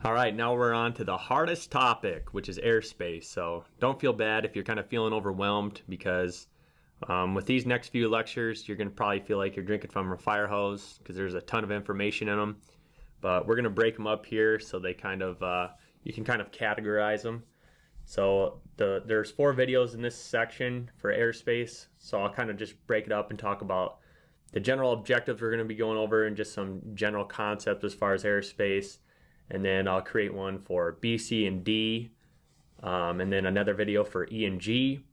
All right, now we're on to the hardest topic, which is airspace. So don't feel bad if you're kind of feeling overwhelmed because with these next few lectures, you're going to probably feel like you're drinking from a fire hose because there's a ton of information in them. But we're going to break them up here so they kind of, you can kind of categorize them. So there's 4 videos in this section for airspace. So I'll kind of just break it up and talk about the general objectives we're going to be going over and just some general concepts as far as airspace. And then I'll create one for B, C, and D, and then another video for E and G.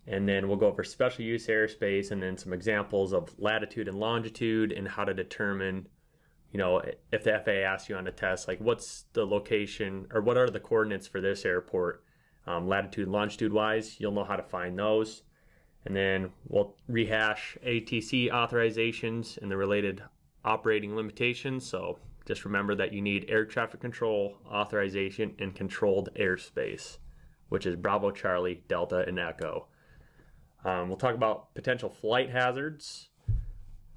And then we'll go over special use airspace and then some examples of latitude and longitude and how to determine, you know, if the FAA asks you on a test, like what's the location or what are the coordinates for this airport, latitude and longitude wise, you'll know how to find those. And then we'll rehash ATC authorizations and the related operating limitations. So just remember that you need air traffic control authorization and controlled airspace, which is Bravo, Charlie, Delta, and Echo. We'll talk about potential flight hazards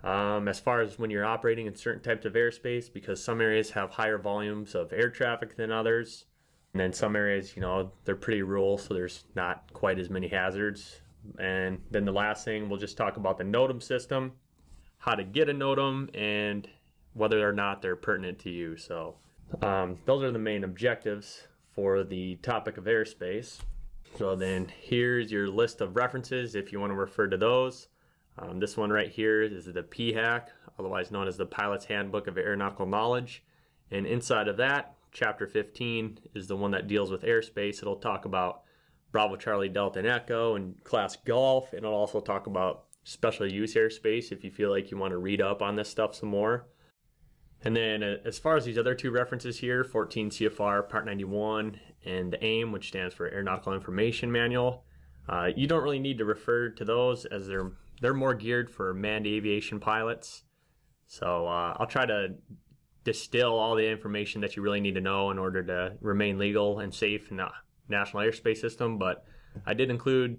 as far as when you're operating in certain types of airspace, because some areas have higher volumes of air traffic than others. And then some areas, you know, they're pretty rural, so there's not quite as many hazards. And then the last thing, we'll just talk about the NOTAM system, how to get a NOTAM, and whether or not they're pertinent to you. So those are the main objectives for the topic of airspace. So then here's your list of references if you want to refer to those. This one right here is the PHAC, otherwise known as the Pilot's Handbook of Aeronautical Knowledge. And inside of that, Chapter 15 is the one that deals with airspace. It'll talk about Bravo, Charlie, Delta, and Echo, and Class Golf. And it'll also talk about special use airspace if you feel like you want to read up on this stuff some more. And then as far as these other 2 references here, 14 CFR Part 91 and the AIM, which stands for Aeronautical Information Manual, you don't really need to refer to those as they're more geared for manned aviation pilots. So I'll try to distill all the information that you really need to know in order to remain legal and safe in the national airspace system. But I did include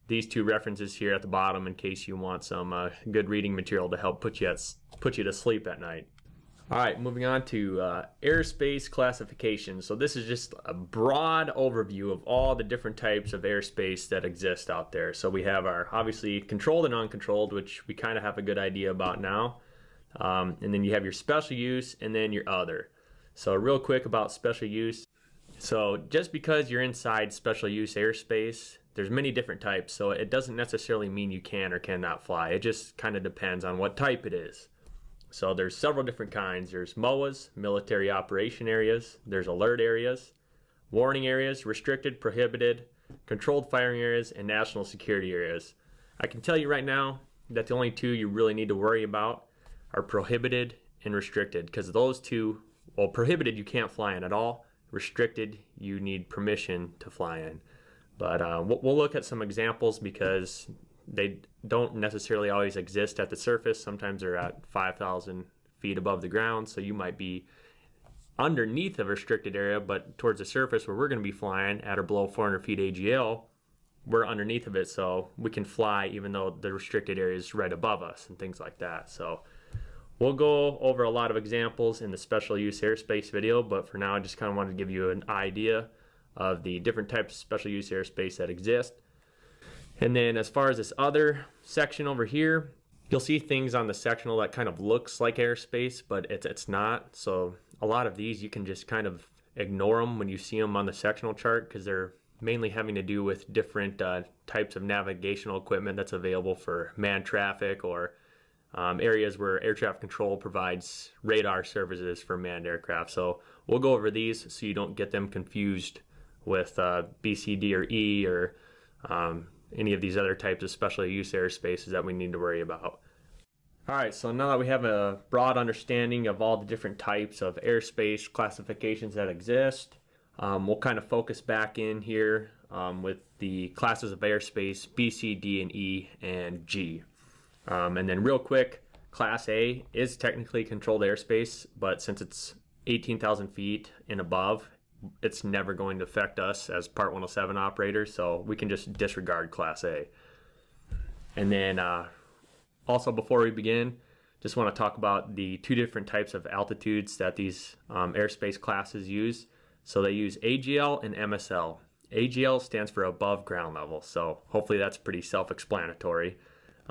these 2 references here at the bottom in case you want some good reading material to help put you to sleep at night. All right, moving on to airspace classification. So this is just a broad overview of all the different types of airspace that exist out there. So we have our obviously controlled and uncontrolled, which we kind of have a good idea about now. And then you have your special use and then your other. So real quick about special use. So just because you're inside special use airspace, there's many different types. So it doesn't necessarily mean you can or cannot fly. It just kind of depends on what type it is. So there's several different kinds. There's MOAs, military operation areas. There's alert areas, warning areas, restricted, prohibited, controlled firing areas, and national security areas. I can tell you right now that the only 2 you really need to worry about are prohibited and restricted, because those 2, well, prohibited you can't fly in at all. Restricted, you need permission to fly in. But we'll look at some examples because they don't necessarily always exist at the surface. Sometimes they're at 5,000 feet above the ground, so you might be underneath a restricted area, but towards the surface where we're going to be flying at or below 400 feet AGL, we're underneath of it, so we can fly even though the restricted area is right above us and things like that. So we'll go over a lot of examples in the special use airspace video, but for now I just kind of wanted to give you an idea of the different types of special use airspace that exist. And then as far as this other section over here, you'll see things on the sectional that kind of looks like airspace, but it's not. So a lot of these you can just kind of ignore them when you see them on the sectional chart because they're mainly having to do with different types of navigational equipment that's available for manned traffic or areas where air traffic control provides radar services for manned aircraft. So we'll go over these so you don't get them confused with B, C, D, or E or any of these other types of special use airspaces that we need to worry about. All right, so now that we have a broad understanding of all the different types of airspace classifications that exist, we'll kind of focus back in here with the classes of airspace B, C, D, and E, and G. And then real quick, Class A is technically controlled airspace, but since it's 18,000 feet and above, it's never going to affect us as Part 107 operators, so we can just disregard Class A. And then also before we begin, just want to talk about the two different types of altitudes that these airspace classes use. So they use AGL and MSL. AGL stands for above ground level, so hopefully that's pretty self-explanatory.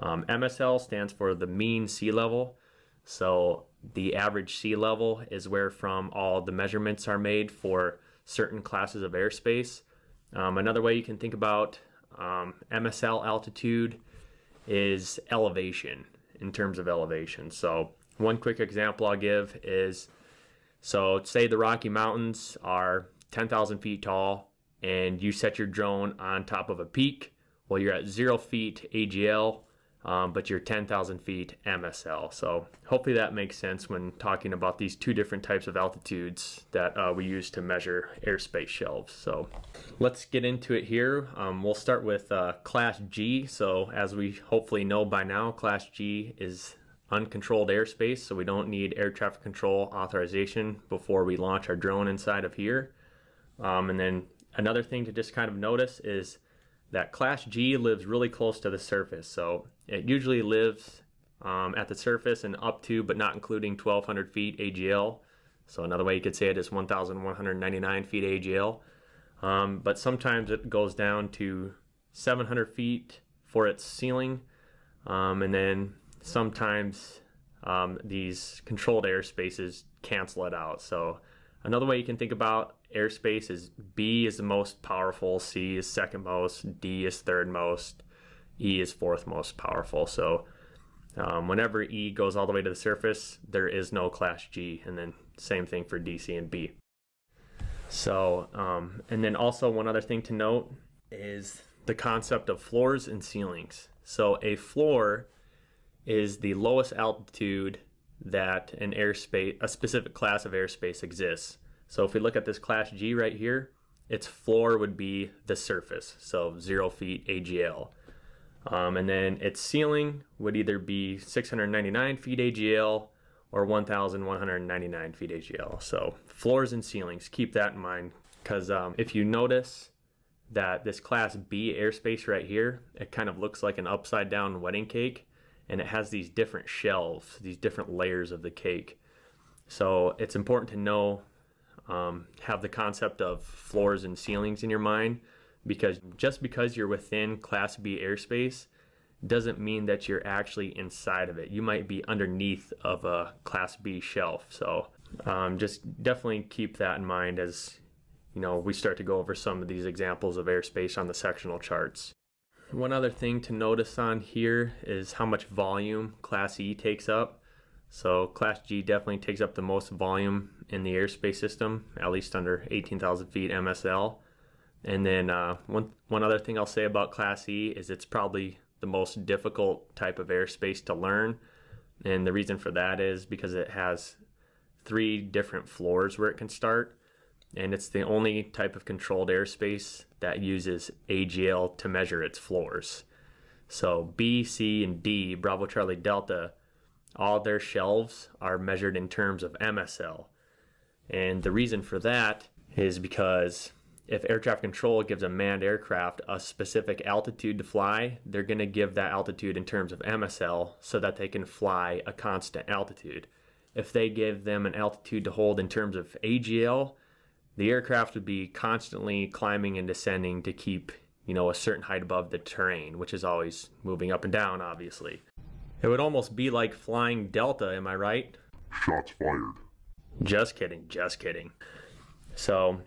MSL stands for the mean sea level. So the average sea level is where from all the measurements are made for certain classes of airspace. Another way you can think about MSL altitude is elevation, in terms of elevation. So one quick example I'll give is, so say the Rocky Mountains are 10,000 feet tall and you set your drone on top of a peak. Well, you're at 0 feet AGL, but you're 10,000 feet MSL. So hopefully that makes sense when talking about these two different types of altitudes that we use to measure airspace shelves. So let's get into it here. We'll start with Class G. So as we hopefully know by now, Class G is uncontrolled airspace, so we don't need air traffic control authorization before we launch our drone inside of here. And then another thing to just kind of notice is that Class G lives really close to the surface. So it usually lives at the surface and up to, but not including 1,200 feet AGL. So another way you could say it is 1,199 feet AGL. But sometimes it goes down to 700 feet for its ceiling. And then sometimes these controlled airspaces cancel it out. So another way you can think about airspace is B is the most powerful, C is second most, D is third most, E is fourth most powerful. So whenever E goes all the way to the surface, there is no Class G, and then same thing for D, C, and B. So, and then also one other thing to note is the concept of floors and ceilings. So a floor is the lowest altitude that an airspace, a specific class of airspace exists. So if we look at this Class G right here, its floor would be the surface, so 0 feet AGL. And then its ceiling would either be 699 feet AGL or 1,199 feet AGL. So floors and ceilings, keep that in mind, because if you notice that this Class B airspace right here, it kind of looks like an upside down wedding cake, and it has these different shelves, these different layers of the cake. So it's important to know, have the concept of floors and ceilings in your mind, because just because you're within Class B airspace doesn't mean that you're actually inside of it. You might be underneath of a Class B shelf. So just definitely keep that in mind as we start to go over some of these examples of airspace on the sectional charts. One other thing to notice on here is how much volume Class E takes up. So Class G definitely takes up the most volume in the airspace system, at least under 18,000 feet MSL. And then one other thing I'll say about Class E is it's probably the most difficult type of airspace to learn. And the reason for that is because it has 3 different floors where it can start. And it's the only type of controlled airspace that uses AGL to measure its floors. So B, C, and D, Bravo, Charlie, Delta, all their shelves are measured in terms of MSL. And the reason for that is because if air traffic control gives a manned aircraft a specific altitude to fly, they're going to give that altitude in terms of MSL so that they can fly a constant altitude. If they give them an altitude to hold in terms of AGL, the aircraft would be constantly climbing and descending to keep, a certain height above the terrain, which is always moving up and down, obviously. It would almost be like flying Delta, am I right? Shots fired. Just kidding, just kidding. So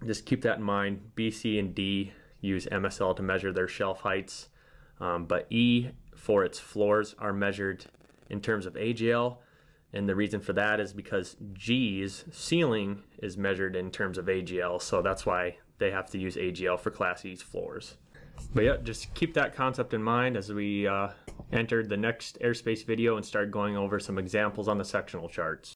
just keep that in mind. B, C, and D use MSL to measure their shelf heights, but E for its floors are measured in terms of AGL. And the reason for that is because G's ceiling is measured in terms of AGL, so that's why they have to use AGL for Class E's floors. But yeah, just keep that concept in mind as we enter the next airspace video and start going over some examples on the sectional charts.